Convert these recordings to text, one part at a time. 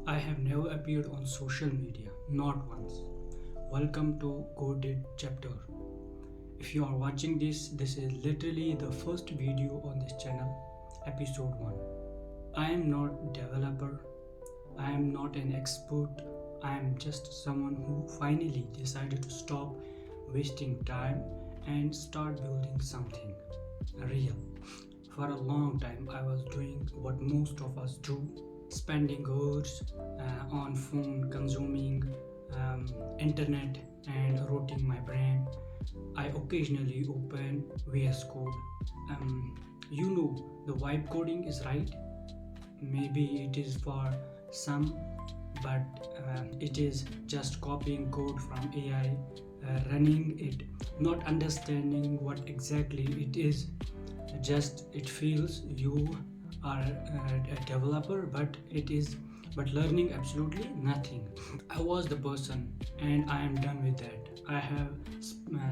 I have never appeared on social media, not once. Welcome to CodedChapter. If you are watching this is literally the first video on this channel, episode 1. I am not developer, I am not an expert, I am just someone who finally decided to stop wasting time and start building something real. For a long time I was doing what most of us do, spending hours on phone, consuming internet and rotting my brain. I occasionally open VS Code. The vibe coding is right. Maybe it is for some, but it is just copying code from AI, running it, not understanding what exactly it is. Just it feels you are a developer, but learning absolutely nothing. I was the person, and I am done with that. I have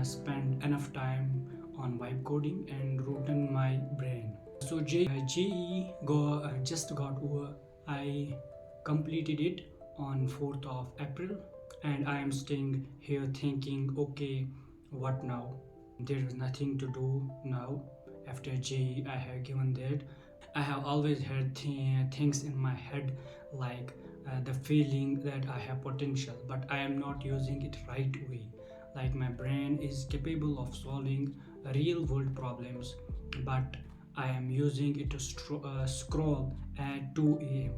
spent enough time on vibe coding and rotten my brain. So JE just got over. I completed it on 4th of April, and I am staying here thinking, okay, what now? There is nothing to do now. After JE, I have given that. I have always had things in my head like the feeling that I have potential, but I am not using it right way. Like my brain is capable of solving real world problems, but I am using it to scroll at 2 a.m.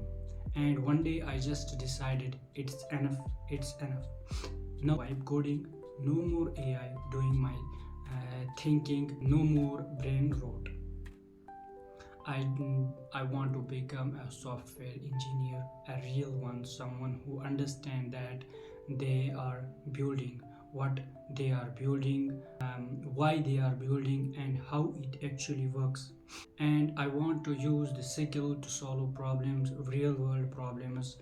And one day I just decided it's enough, it's enough. No vibe coding, no more AI doing my thinking, no more brain rot. I want to become a software engineer, a real one, someone who understands that they are building, what they are building, why they are building, and how it actually works. And I want to use the skill to solve problems, real world problems,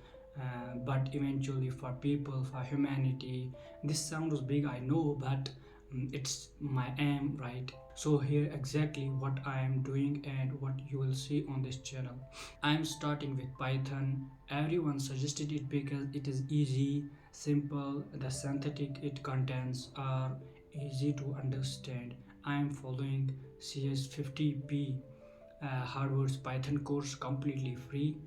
but eventually for people, for humanity. This sounds big, I know, but it's my aim, right? So here exactly what I am doing and what you will see on this channel. I am starting with Python. Everyone suggested it because it is easy, simple, the synthetic it contains are easy to understand. I am following CS50P Harvard's Python course, completely free,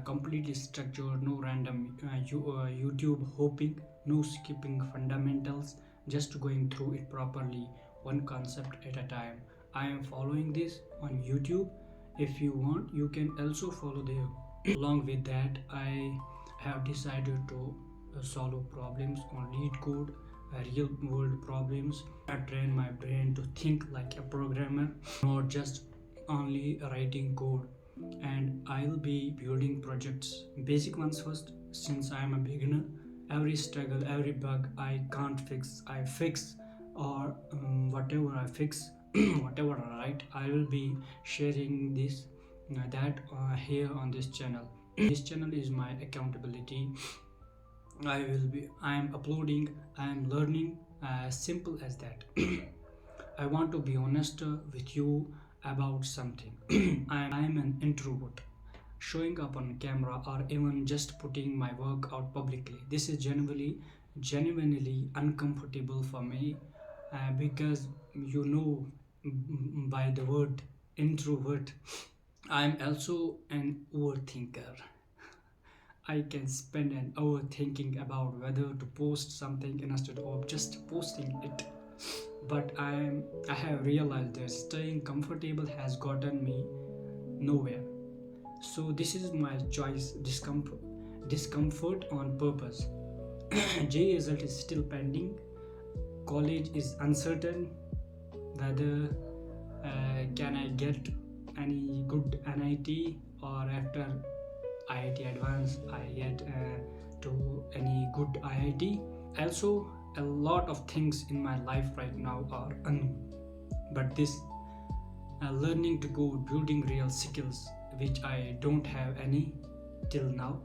completely structured, no random YouTube hopping, no skipping fundamentals, just going through it properly, one concept at a time. I am following this on YouTube. If you want, you can also follow there. Along with that, I have decided to solve problems on lead code, real world problems. I train my brain to think like a programmer, not just only writing code. And I'll be building projects, basic ones first, since I am a beginner. Every struggle, every bug I can't fix, I fix, or whatever I fix, whatever I write, I will be sharing this here on this channel. This channel is my accountability. I am uploading, I am learning, simple as that. I want to be honest with you about something. I am an introvert. Showing up on camera or even just putting my work out publicly, this is genuinely uncomfortable for me, because by the word introvert, I am also an overthinker. I can spend an hour thinking about whether to post something instead of just posting it. But I have realized that staying comfortable has gotten me nowhere. So this is my choice, discomfort on purpose. J result is still pending. College is uncertain whether can I get any good NIT, or after IIT Advanced I get to any good IIT. Also, a lot of things in my life right now are unknown. But this learning to code, building real skills, which I don't have any till now,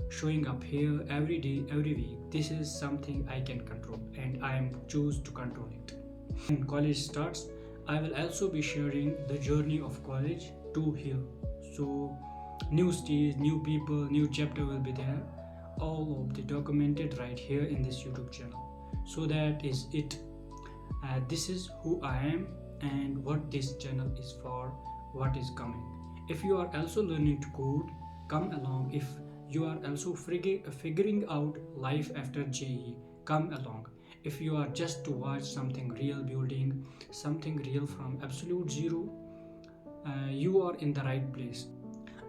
showing up here every day, every week, this is something I can control, and I am choose to control it. When college starts, I will also be sharing the journey of college to here. So new stage, new people, new chapter will be there. All of the documented right here in this YouTube channel. So that is it. This is who I am and what this channel is for, what is coming. If you are also learning to code, come along. If you are also figuring out life after JE, come along. If you are just to watch something real, building something real from absolute zero, you are in the right place.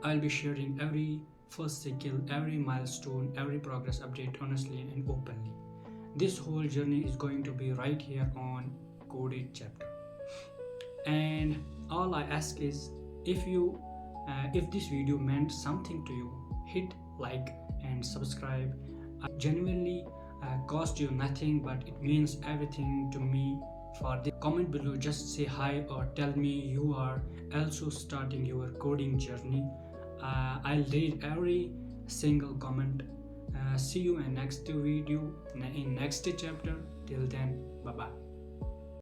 I'll be sharing every first skill, every milestone, every progress update honestly and openly. This whole journey is going to be right here on CodedChapter. And all I ask is, if this video meant something to you, hit like and subscribe. I genuinely cost you nothing, but it means everything to me. For the comment below, just say hi or tell me you are also starting your coding journey. I'll read every single comment. See you in next video, in next chapter. Till then, bye bye.